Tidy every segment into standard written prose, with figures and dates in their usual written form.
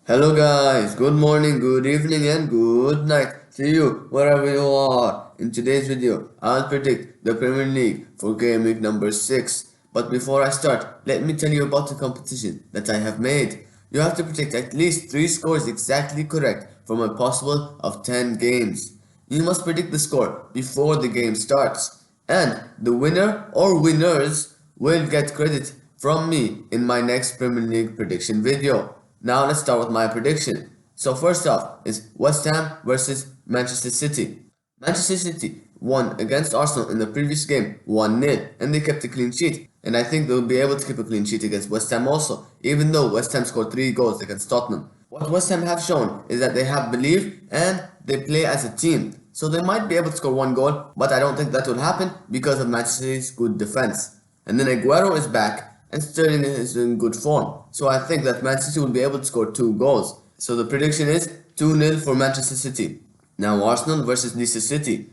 Hello guys, good morning, good evening and good night to you wherever you are. In today's video, I'll predict the Premier League for game week number 6. But before I start, let me tell you about the competition that I have made. You have to predict at least 3 scores exactly correct from a possible of 10 games. You must predict the score before the game starts. And the winner or winners will get credit from me in my next Premier League prediction video. Now let's start with my prediction. So first off is West Ham versus Manchester City. Manchester City won against Arsenal in the previous game 1-0 and they kept a clean sheet. And I think they'll be able to keep a clean sheet against West Ham also, even though West Ham scored 3 goals against Tottenham. What West Ham have shown is that they have belief and they play as a team. So they might be able to score 1 goal, but I don't think that will happen because of Manchester City's good defense. And then Aguero is back and Sterling is in good form. So I think that Manchester City will be able to score 2 goals. So the prediction is 2-0 for Manchester City. Now Arsenal versus Leicester City.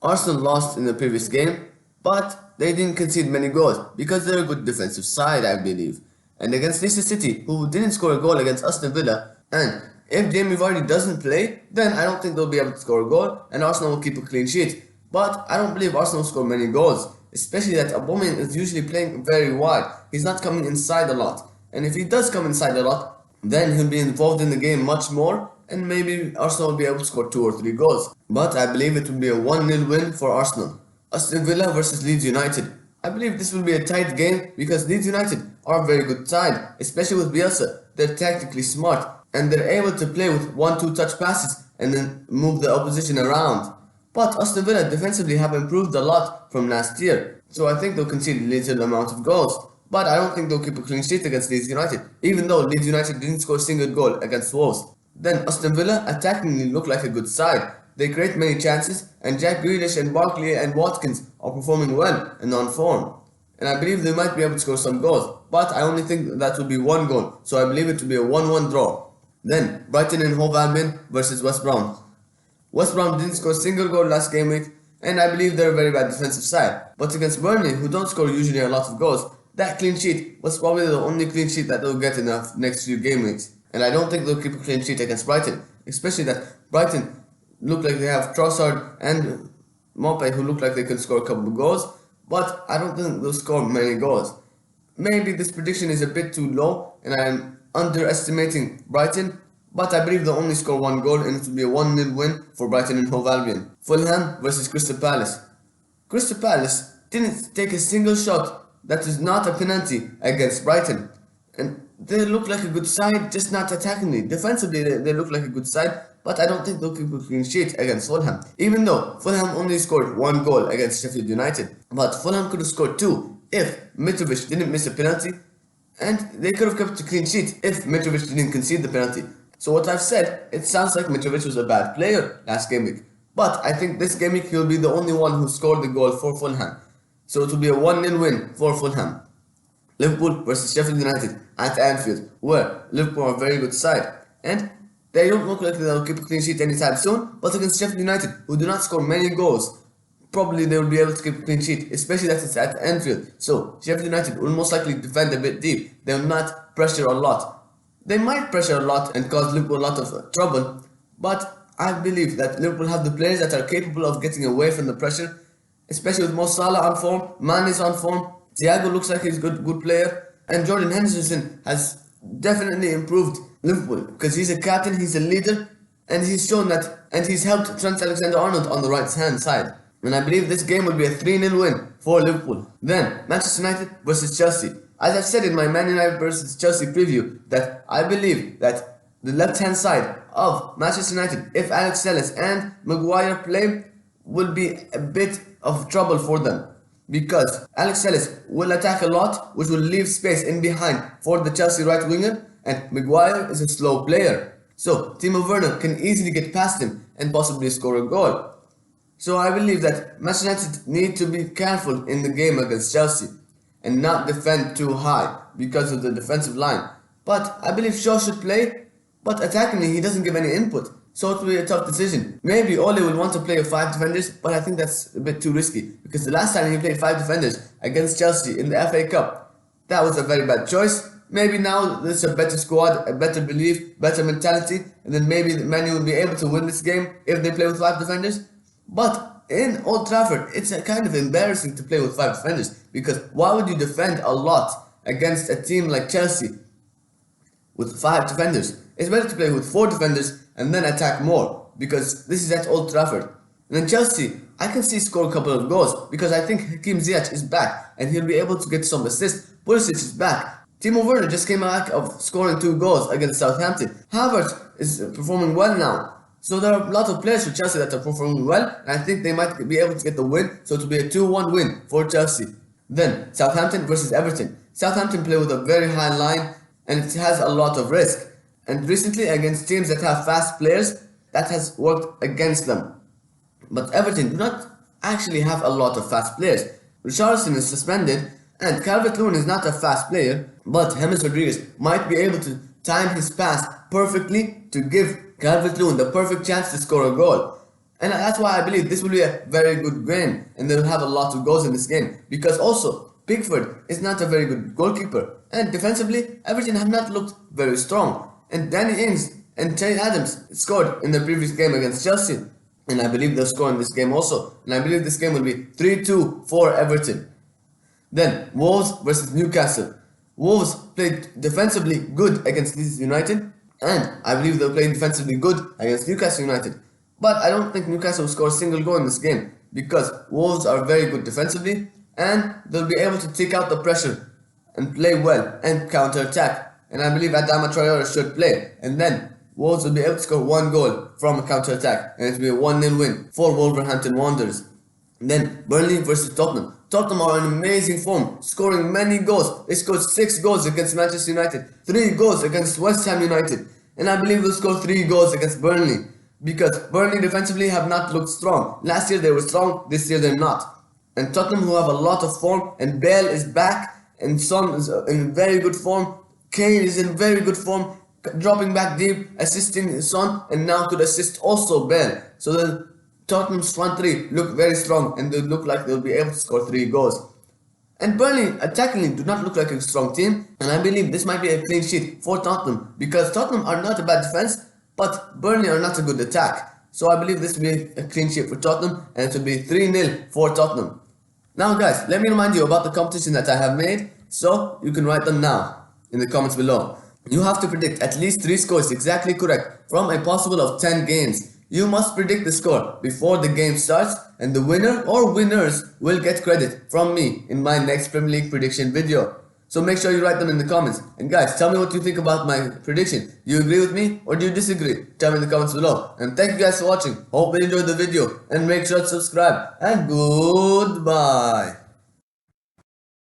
Arsenal lost in the previous game, but they didn't concede many goals because they're a good defensive side, I believe. And against Leicester City, who didn't score a goal against Aston Villa, and if Jamie Vardy doesn't play, then I don't think they'll be able to score a goal, and Arsenal will keep a clean sheet. But I don't believe Arsenal will score many goals, especially that Aubameyang is usually playing very wide. He's not coming inside a lot, and if he does come inside a lot, then he'll be involved in the game much more, and maybe Arsenal will be able to score 2 or 3 goals. But I believe it will be a 1-0 win for Arsenal. Aston Villa versus Leeds United. I believe this will be a tight game because Leeds United are a very good side, especially with Bielsa. They're tactically smart and they're able to play with 1-2 touch passes and then move the opposition around. But Aston Villa defensively have improved a lot from last year, so I think they'll concede a little amount of goals. But I don't think they'll keep a clean sheet against Leeds United, even though Leeds United didn't score a single goal against Wolves. Then Aston Villa attackingly look like a good side. They create many chances, and Jack Grealish and Barkley and Watkins are performing well and on form. And I believe they might be able to score some goals, but I only think that will be 1 goal, so I believe it will be a 1-1 draw. Then Brighton and Hove Albion versus West Brom. West Brom didn't score a single goal last game week, and I believe they're a very bad defensive side. But against Burnley, who don't score usually a lot of goals, that clean sheet was probably the only clean sheet that they'll get in the next few game weeks. And I don't think they'll keep a clean sheet against Brighton, especially that Brighton look like they have Trossard and Mopé who look like they can score a couple of goals, but I don't think they'll score many goals. Maybe this prediction is a bit too low and I'm underestimating Brighton, but I believe they'll only score 1 goal and it will be a 1-0 win for Brighton and Hove Albion. Fulham versus Crystal Palace. Crystal Palace didn't take a single shot that is not a penalty against Brighton. And they look like a good side, just not attackingly. Defensively, they look like a good side, but I don't think they'll keep a clean sheet against Fulham. Even though Fulham only scored 1 goal against Sheffield United, but Fulham could have scored 2 if Mitrovic didn't miss a penalty, and they could have kept a clean sheet if Mitrovic didn't concede the penalty. So what I've said, it sounds like Mitrovic was a bad player last game week, but I think this game week he'll be the only one who scored the goal for Fulham. So it will be a 1-0 win for Fulham. Liverpool versus Sheffield United at Anfield, where Liverpool are a very good side, and they don't look like they'll keep a clean sheet anytime soon, but against Sheffield United, who do not score many goals, probably they will be able to keep a clean sheet, especially that it's at Anfield. So Sheffield United will most likely defend a bit deep. They will not pressure a lot. They might pressure a lot and cause Liverpool a lot of trouble, but I believe that Liverpool have the players that are capable of getting away from the pressure, especially with Mo Salah on form, Mane is on form, Thiago looks like he's a good player, and Jordan Henderson has definitely improved Liverpool because he's a captain, he's a leader, and he's shown that, and he's helped Trent Alexander-Arnold on the right hand side. And I believe this game will be a 3-0 win for Liverpool. Then Manchester United versus Chelsea. As I've said in my Man United versus Chelsea preview, that I believe that the left hand side of Manchester United, if Alex Telles and Maguire play, will be a bit of trouble for them because Alex Telles will attack a lot, which will leave space in behind for the Chelsea right winger, and Maguire is a slow player. So Timo Werner can easily get past him and possibly score a goal. So I believe that Manchester United need to be careful in the game against Chelsea and not defend too high because of the defensive line. But I believe Shaw should play, but attackingly he doesn't give any input. So it will be a tough decision. Maybe Ole will want to play with 5 defenders, but I think that's a bit too risky because the last time he played 5 defenders against Chelsea in the FA Cup, that was a very bad choice maybe now there's a better squad, a better belief, better mentality, and then maybe Man U will be able to win this game if they play with 5 defenders. But in Old Trafford, it's a kind of embarrassing to play with 5 defenders, because why would you defend a lot against a team like Chelsea with 5 defenders? It's better to play with 4 defenders and then attack more, because this is at Old Trafford. And then Chelsea, I can see score a couple of goals because I think Hakim Ziyech is back and he'll be able to get some assists. Pulisic is back. Timo Werner just came out of scoring 2 goals against Southampton. Havertz is performing well now. So there are a lot of players for Chelsea that are performing well, and I think they might be able to get the win, so it will be a 2-1 win for Chelsea. Then, Southampton versus Everton. Southampton play with a very high line, and it has a lot of risk. And recently, against teams that have fast players, that has worked against them. But Everton do not actually have a lot of fast players. Richarlison is suspended, and Calvert-Lewin is not a fast player, but James Rodriguez might be able to time his pass perfectly to give Calvert-Lewin the perfect chance to score a goal. And that's why I believe this will be a very good game, and they'll have a lot of goals in this game. Because also, Pickford is not a very good goalkeeper, and defensively, Everton have not looked very strong. And Danny Ings and Che Adams scored in the previous game against Chelsea, and I believe they'll score in this game also. And I believe this game will be 3-2 for Everton. Then, Wolves versus Newcastle. Wolves played defensively good against Leeds United, and I believe they'll play defensively good against Newcastle United. But I don't think Newcastle will score a single goal in this game, because Wolves are very good defensively, and they'll be able to take out the pressure and play well and counter-attack. And I believe Adama Traore should play, and then Wolves will be able to score 1 goal from a counter-attack, and it will be a 1-0 win for Wolverhampton Wanderers. And then Burnley versus Tottenham. Tottenham are in amazing form, scoring many goals. They scored 6 goals against Manchester United, 3 goals against West Ham United, and I believe they'll score 3 goals against Burnley, because Burnley defensively have not looked strong. Last year they were strong, this year they're not. And Tottenham, who have a lot of form, and Bale is back, and Son is in very good form, Kane is in very good form, dropping back deep, assisting Son, and now could assist also Bale. So the Tottenham's front 3 look very strong, and they look like they'll be able to score 3 goals. And Burnley attackingly do not look like a strong team, and I believe this might be a clean sheet for Tottenham, because Tottenham are not a bad defense, but Burnley are not a good attack. So I believe this will be a clean sheet for Tottenham, and it will be 3-0 for Tottenham. Now guys, let me remind you about the competition that I have made, so you can write them now in the comments below. You have to predict at least 3 scores exactly correct from a possible of 10 games. You must predict the score before the game starts, and the winner or winners will get credit from me in my next Premier League prediction video. So make sure you write them in the comments. And guys, tell me what you think about my prediction. Do you agree with me or do you disagree? Tell me in the comments below. And thank you guys for watching. Hope you enjoyed the video, and make sure to subscribe. And goodbye.